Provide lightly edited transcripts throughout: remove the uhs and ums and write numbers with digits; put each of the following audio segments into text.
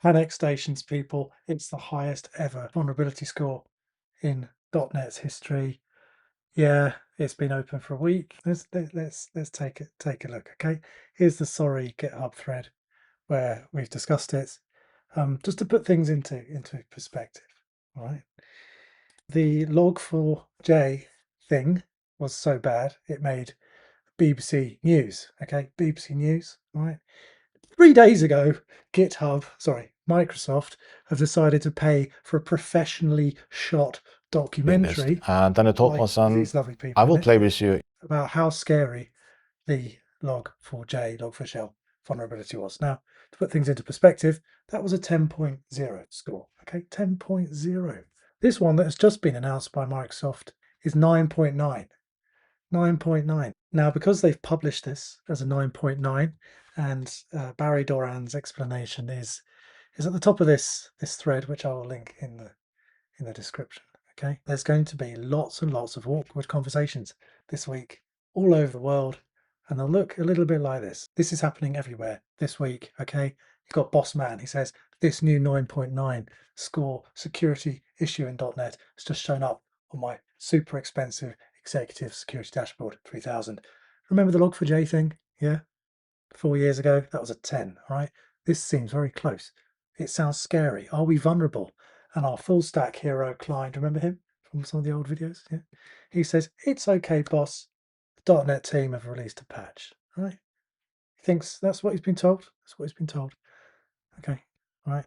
Panic stations, people. It's the highest ever vulnerability score in .NET's history. Yeah, it's been open for a week. Let's take a look. Okay, here's the sorry GitHub thread where we've discussed it. Just to put things into perspective. All right, the log4j thing was so bad it made BBC News. Okay, BBC News. All right. 3 days ago, Microsoft have decided to pay for a professionally shot documentary, Denne like Thomasen, these lovely I people in will it, play with you. about how scary the log4j, log4shell vulnerability was. Now, to put things into perspective, that was a 10.0 score. Okay, 10.0. This one that has just been announced by Microsoft is 9.9. 9.9. Now, because they've published this as a 9.9, and Barry Dorrans' explanation is at the top of this thread, which I will link in the description. Okay, there's going to be lots and lots of awkward conversations this week all over the world, and they'll look a little bit like this. This is happening everywhere this week. Okay, you've got Boss Man. He says this new 9.9 score security issue in .NET has just shown up on my super expensive executive security dashboard 3000. Remember the log4j thing? Yeah, 4 years ago that was a 10. All right, this seems very close. It sounds scary. Are we vulnerable? And our full stack hero client, remember him from some of the old videos? Yeah, he says it's okay, boss. The .NET team have released a patch. All right, he thinks that's what he's been told. That's what he's been told. Okay, all right.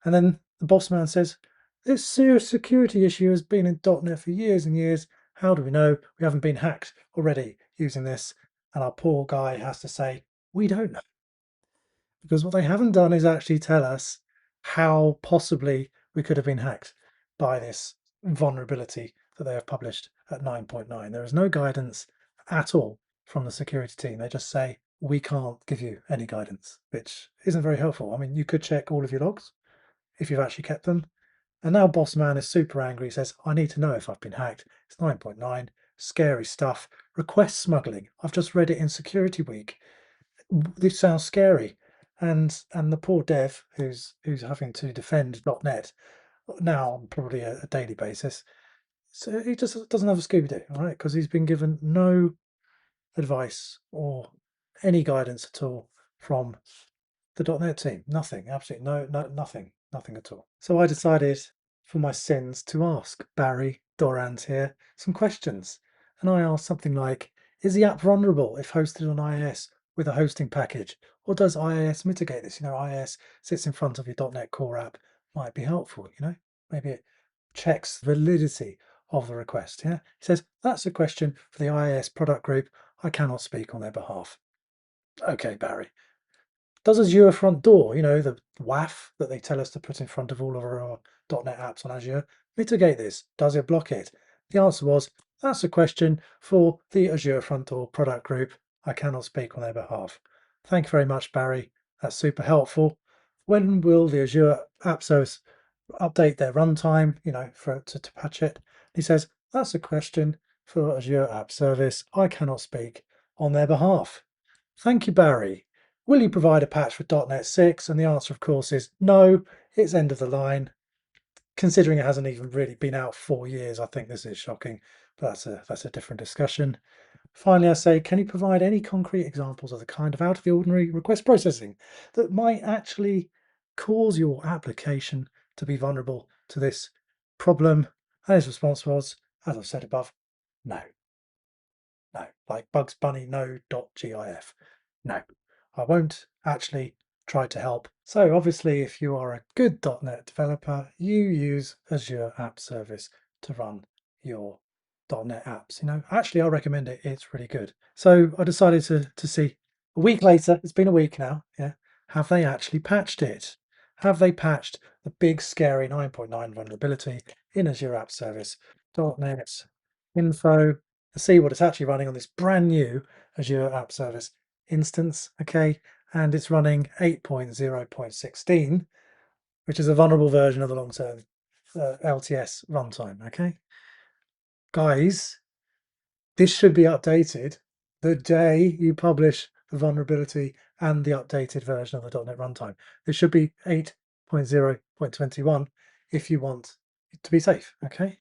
And then the boss man says, this serious security issue has been in .NET for years and years. How do we know we haven't been hacked already using this? And our poor guy has to say, we don't know. Because what they haven't done is actually tell us how possibly we could have been hacked by this vulnerability that they have published at 9.9. There is no guidance at all from the security team. They just say, we can't give you any guidance, which isn't very helpful. I mean, you could check all of your logs if you've actually kept them. And now Boss Man is super angry. He says, I need to know if I've been hacked. It's 9.9. Scary stuff. Request smuggling. I've just read it in Security Week. This sounds scary. And the poor dev who's having to defend .NET now on probably a daily basis. So he just doesn't have a Scooby-Doo, all right? Because he's been given no advice or any guidance at all from the .NET team. Nothing, absolutely nothing at all. So I decided for my sins to ask Barry Dorrans here some questions. And I asked something like, is the app vulnerable if hosted on IIS with a hosting package? Or does IIS mitigate this? IIS sits in front of your .NET Core app. Might be helpful, Maybe it checks validity of the request, yeah? He says, that's a question for the IIS product group. I cannot speak on their behalf. Okay, Barry. Does Azure front door, the WAF that they tell us to put in front of all of our .NET apps on Azure, mitigate this? Does it block it? The answer was, that's a question for the Azure front door product group. I cannot speak on their behalf. Thank you very much, Barry. That's super helpful. When will the Azure App Service update their runtime, to patch it? He says, that's a question for Azure App Service. I cannot speak on their behalf. Thank you, Barry. Will you provide a patch for .NET 6? And the answer, of course, is no. It's end of the line. Considering it hasn't even really been out 4 years, I think this is shocking, but that's a different discussion. Finally, I say, can you provide any concrete examples of the kind of out of the ordinary request processing that might actually cause your application to be vulnerable to this problem? And his response was, as I've said above, no. No, like Bugs Bunny no.gif. No, I won't actually try to help. So obviously, if you are a good .NET developer, you use Azure App Service to run your .NET apps. Actually, I recommend it. It's really good. So I decided to see a week later. It's been a week now. Yeah, have they actually patched it? Have they patched the big scary 9.9 vulnerability in Azure App Service? .NET info to see what it's actually running on this brand new Azure App Service instance. Okay, and it's running 8.0.16, which is a vulnerable version of the long-term LTS runtime. Okay, guys, this should be updated the day you publish the vulnerability and the updated version of the .NET runtime. This should be 0.0.21 if you want to be safe, okay?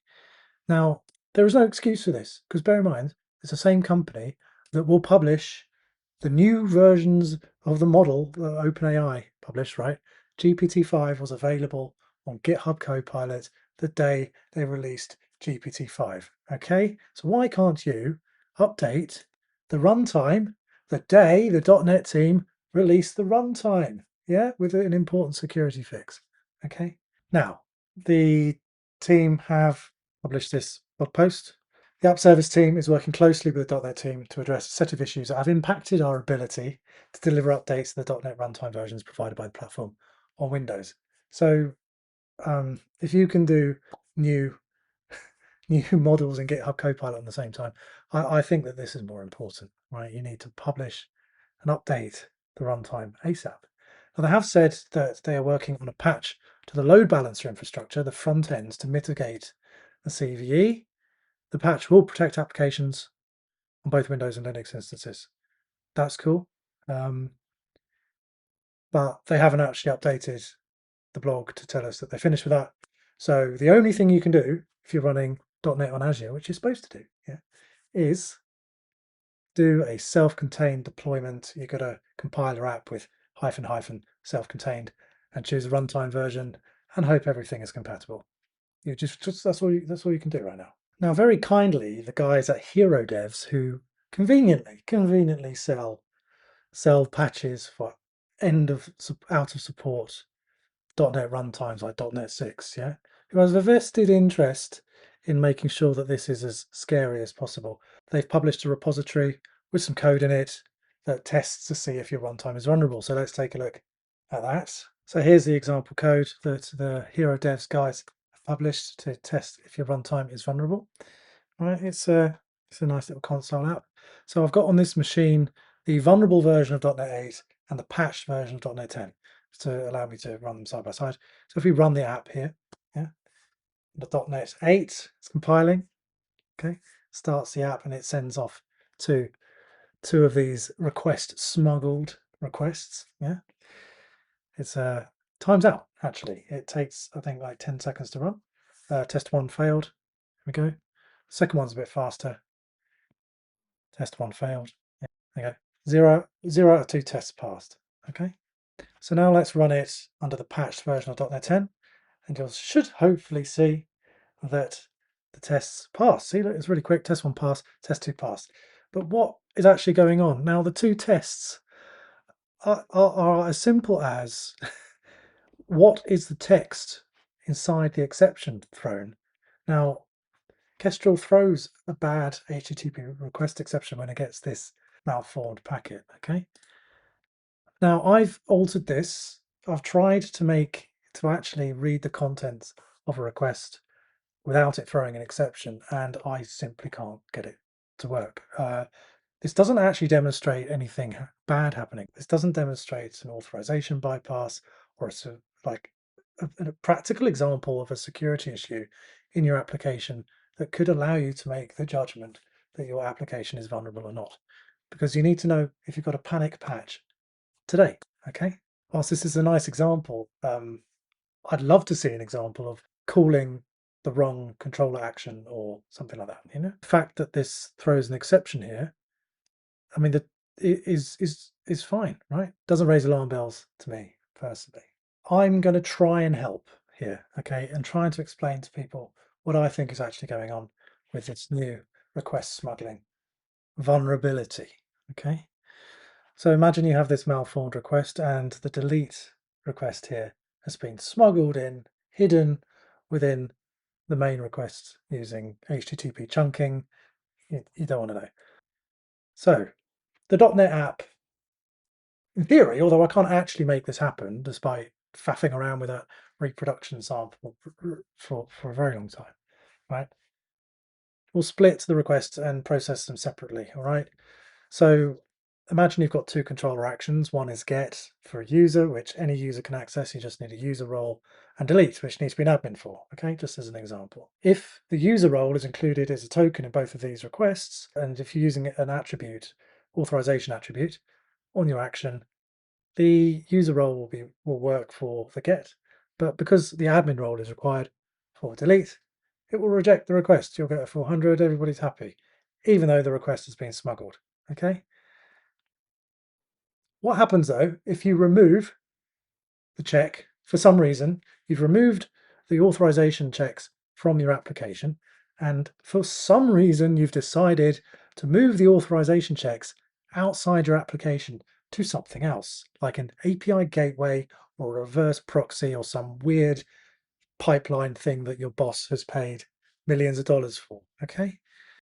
Now, there is no excuse for this, because bear in mind, it's the same company that will publish the new versions of the model that OpenAI published, right? GPT-5 was available on GitHub Copilot the day they released GPT-5, okay? So why can't you update the runtime the day the .NET team released the runtime, yeah, with an important security fix, okay? Now, the team have published this blog post. The App Service team is working closely with the .NET team to address a set of issues that have impacted our ability to deliver updates to the .NET runtime versions provided by the platform on Windows. So if you can do new new models in GitHub Copilot at the same time, I think that this is more important, right? You need to publish and update the runtime ASAP. Now, they have said that they are working on a patch to the load balancer infrastructure, the front ends, to mitigate the CVE. The patch will protect applications on both Windows and Linux instances. That's cool. But they haven't actually updated the blog to tell us that they're finished with that. So the only thing you can do if you're running .NET on Azure, which you're supposed to do, yeah, is do a self-contained deployment. You've got a compiler app with -- self-contained and choose a runtime version and hope everything is compatible. You just that's all you can do right now. Now, very kindly, the guys at HeroDevs, who conveniently sell patches for out of support .NET runtimes like .NET 6, yeah, who has a vested interest in making sure that this is as scary as possible. They've published a repository with some code in it that tests to see if your runtime is vulnerable. So let's take a look at that. So here's the example code that the HeroDevs guys have published to test if your runtime is vulnerable. Right, it's a nice little console app. So I've got on this machine the vulnerable version of .NET 8 and the patched version of .NET 10 to allow me to run them side by side. So if we run the app here, yeah, the .NET 8 is compiling, okay, starts the app and it sends off to two of these request smuggled requests, yeah. It's times out, actually. It takes, I think, like 10 seconds to run. Test one failed. Here we go. Second one's a bit faster. Test one failed. Yeah, there you go. Zero out of 2 tests passed. Okay. So now let's run it under the patched version of .NET 10, and you should hopefully see that the tests pass. See, look, it's really quick. Test 1 passed, test 2 passed. But what is actually going on? Now, the 2 tests are as simple as what is the text inside the exception thrown? Now, Kestrel throws a bad HTTP request exception when it gets this malformed packet, okay? Now, I've altered this. I've tried to actually read the contents of a request without it throwing an exception, and I simply can't get it to work. This doesn't actually demonstrate anything bad happening. This doesn't demonstrate an authorization bypass or a practical example of a security issue in your application that could allow you to make the judgment that your application is vulnerable or not. Because you need to know if you've got a panic patch today, okay? Whilst this is a nice example, I'd love to see an example of calling the wrong controller action or something like that, you know? The fact that this throws an exception here, I mean, is fine, right? Doesn't raise alarm bells to me personally. I'm going to try and help here, okay, and trying to explain to people what I think is actually going on with this new request smuggling vulnerability, okay? So imagine you have this malformed request and the delete request here has been smuggled in, hidden within the main request using HTTP chunking. You don't want to know. So the .NET app, in theory, although I can't actually make this happen despite faffing around with a reproduction sample for a very long time, right? We'll split the requests and process them separately, all right? So imagine you've got 2 controller actions. One is get for a user, which any user can access. You just need a user role, and delete, which needs to be an admin for, okay, just as an example. If the user role is included as a token in both of these requests, and if you're using an attribute, authorization attribute, on your action, the user role will work for the get, But because the admin role is required for delete, it will reject the request. You'll get a 400, everybody's happy, even though the request has been smuggled, okay? What happens though, if you remove the check, for some reason, you've removed the authorization checks from your application, and for some reason you've decided to move the authorization checks outside your application to something else, like an API gateway or a reverse proxy or some weird pipeline thing that your boss has paid millions of dollars for, okay?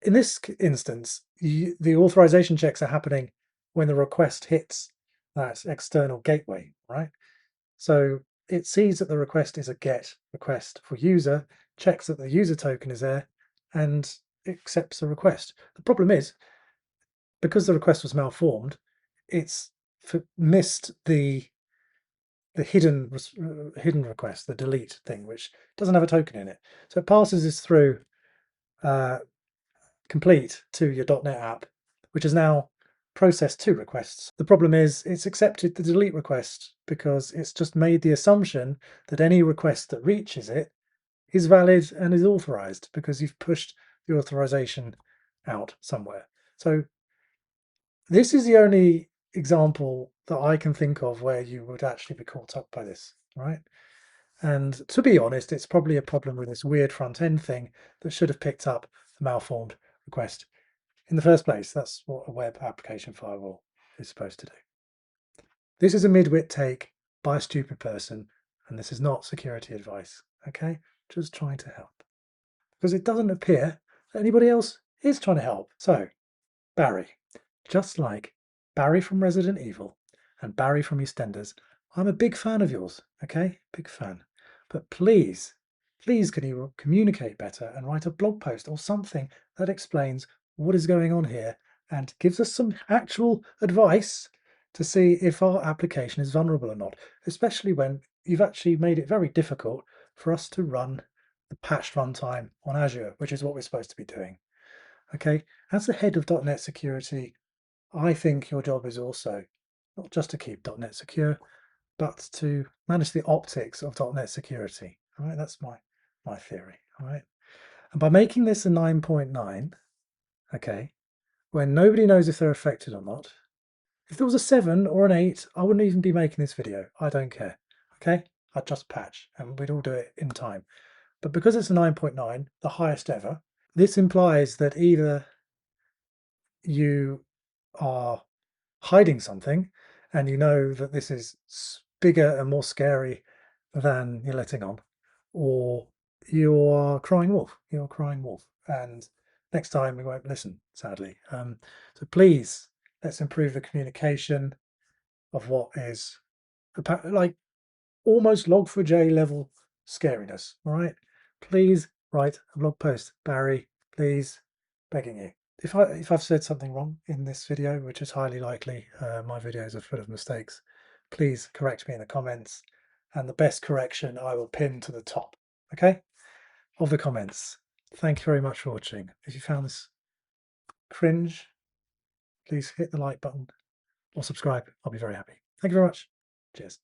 In this instance, the authorization checks are happening when the request hits that external gateway, right? So it sees that the request is a GET request for user, checks that the user token is there, and accepts the request. The problem is, because the request was malformed, it's missed the hidden request, the delete thing, which doesn't have a token in it. So it passes this through complete to your .NET app, which has now processed 2 requests. The problem is it's accepted the delete request because it's just made the assumption that any request that reaches it is valid and is authorized because you've pushed the authorization out somewhere. So this is the only example that I can think of where you would actually be caught up by this, right? And to be honest, it's probably a problem with this weird front end thing that should have picked up the malformed request in the first place. That's what a web application firewall is supposed to do. This is a midwit take by a stupid person, and this is not security advice, okay? Just trying to help. Because it doesn't appear that anybody else is trying to help. So, Barry, just like Barry from Resident Evil and Barry from EastEnders, I'm a big fan of yours, okay? Big fan. But please, please can you communicate better and write a blog post or something that explains what is going on here and gives us some actual advice to see if our application is vulnerable or not, especially when you've actually made it very difficult for us to run the patched runtime on Azure, which is what we're supposed to be doing. Okay, as the head of .NET security, I think your job is also not just to keep .NET secure, but to manage the optics of .NET security. All right, that's my theory. All right, and by making this a 9.9, okay, when nobody knows if they're affected or not, if there was a 7 or an 8, I wouldn't even be making this video. I don't care. Okay, I'd just patch, and we'd all do it in time. But because it's a 9.9, the highest ever, this implies that either you are hiding something and you know that this is bigger and more scary than you're letting on, or you are crying wolf. You're crying wolf. And next time we won't listen, sadly. So please, let's improve the communication of what is like almost log4j level scariness. All right, please write a blog post, Barry, please, begging you. If I've said something wrong in this video, which is highly likely, my videos are full of mistakes, please correct me in the comments, and the best correction I will pin to the top, okay, of the comments. Thank you very much for watching. If you found this cringe, please hit the like button or subscribe. I'll be very happy. Thank you very much. Cheers.